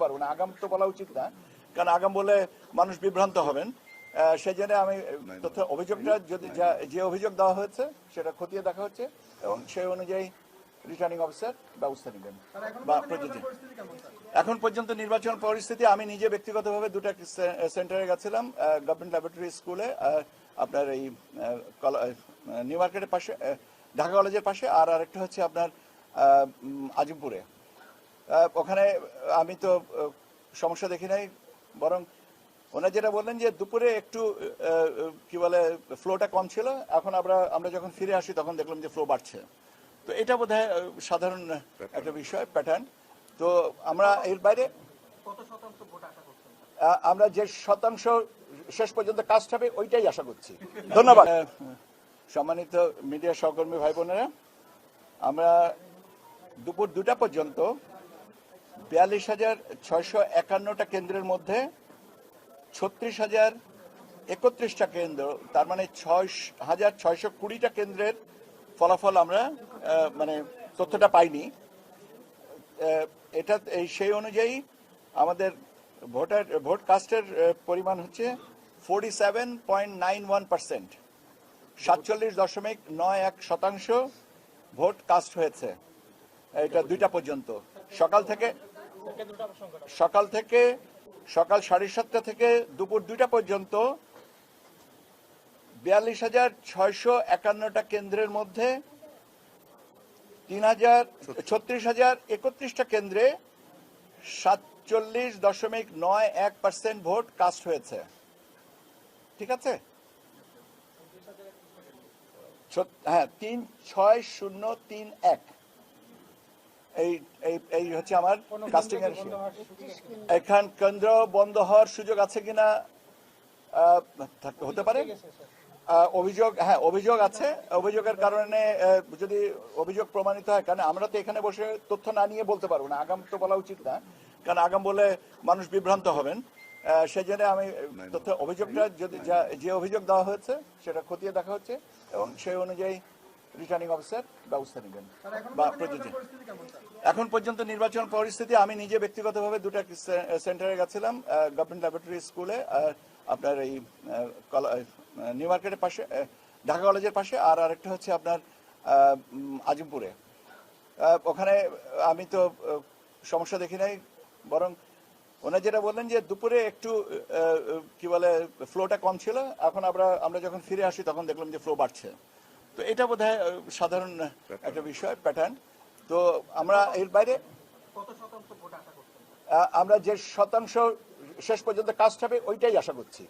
পারবো না, আগাম তো বলা উচিত না, কারণ আগাম বলে মানুষ বিভ্রান্ত হবেন। সেই জন্য আমি তথ্য অভিযোগটা যদি যে অভিযোগ দেওয়া হয়েছে সেটা খতিয়ে দেখা হচ্ছে এবং সেই অনুযায়ী রিটার্নিং অফিসার ব্যবস্থা নেবেন বা প্রযোজ্য। এখন পর্যন্ত নির্বাচন পরিস্থিতি, আমি নিজে ব্যক্তিগতভাবে দুটা সেন্টারে গেছিলাম, গভর্নমেন্ট ল্যাবরেটরি স্কুলে, আপনার এই নিউ মার্কেটের পাশে, ঢাকা কলেজের পাশে, আর আরেকটা হচ্ছে আপনার আজিমপুরে। ওখানে আমি তো সমস্যা দেখি নাই, বরং ওনারা যেটা বললেন যে দুপুরে একটু কি বলে ফ্লোটা কম ছিল, এখন আমরা যখন ফিরে আসি তখন দেখলাম যে ফ্লো বাড়ছে। তো এটা বোধহয় সাধারণ একটা বিষয়, প্যাটার্ন। তো আমরা এর বাইরে আমরা যে শতাংশ শেষ পর্যন্ত কাস্ট হবে ওইটাই আশা করছি। ধন্যবাদ। সম্মানিত মিডিয়া সহকর্মী ভাই বোনেরা, আমরা দুপুর 2টা পর্যন্ত 42,651টা কেন্দ্রের মধ্যে 36,031টা কেন্দ্র, তার মানে 6,620টা কেন্দ্রের ফলাফল আমরা মানে তথ্যটা পাইনি। এটা সেই অনুযায়ী আমাদের ভোট কাস্টের পরিমাণ হচ্ছে 47.91%, 47.91% ভোট কাস্ট হয়েছে। এটা 2টা পর্যন্ত, সকাল 7:30 থেকে দুপুর 2টা পর্যন্ত 42,651টা কেন্দ্রের মধ্যে 36,031টা কেন্দ্রে 47.91% ভোট কাস্ট হয়েছে। ঠিক আছে, হ্যাঁ, 36031 এই হচ্ছে আমার কাস্টিং এর। এখান কেন্দ্র বন্ধ হওয়ার সুযোগ আছে কিনা হতে পারে। অভিযোগ আছে, অভিযোগের কারণে যদি অভিযোগ প্রমাণিত হয়, কারণ আমরা তো এখানে বসে তথ্য না নিয়ে বলতে পারবো না, আগাম তো বলা উচিত না, কারণ আগাম বলে মানুষ বিভ্রান্ত হবেন। সেই জন্য আমি তথ্য অভিযোগটা যদি যে অভিযোগ দেওয়া হয়েছে সেটা খতিয়ে দেখা হচ্ছে এবং সেই অনুযায়ী রিটার্নিং অফিসার ব্যবস্থা নেবেন বা প্রযোজ্য। এখন পর্যন্ত নির্বাচন পরিস্থিতি, আমি নিজে ব্যক্তিগতভাবে দুটা সেন্টারে গেছিলাম, গভর্নমেন্ট ল্যাবরেটরি স্কুলে, আপনার এই নিউ মার্কেটের পাশে, ঢাকা কলেজের পাশে, আর আরেকটা হচ্ছে আপনার আজিমপুরে। ওখানে আমি তো সমস্যা দেখি নাই, বরং ওনারা যেটা বললেন যে দুপুরে একটু কি বলে ফ্লোটা কম ছিল, এখন আমরা যখন ফিরে আসি তখন দেখলাম যে ফ্লো বাড়ছে। তো এটা বোধহয় সাধারণ একটা বিষয়, প্যাটার্ন। তো আমরা এর বাইরে আমরা যে শতাংশ শেষ পর্যন্ত কাস্ট হবে ওইটাই আশা করছি।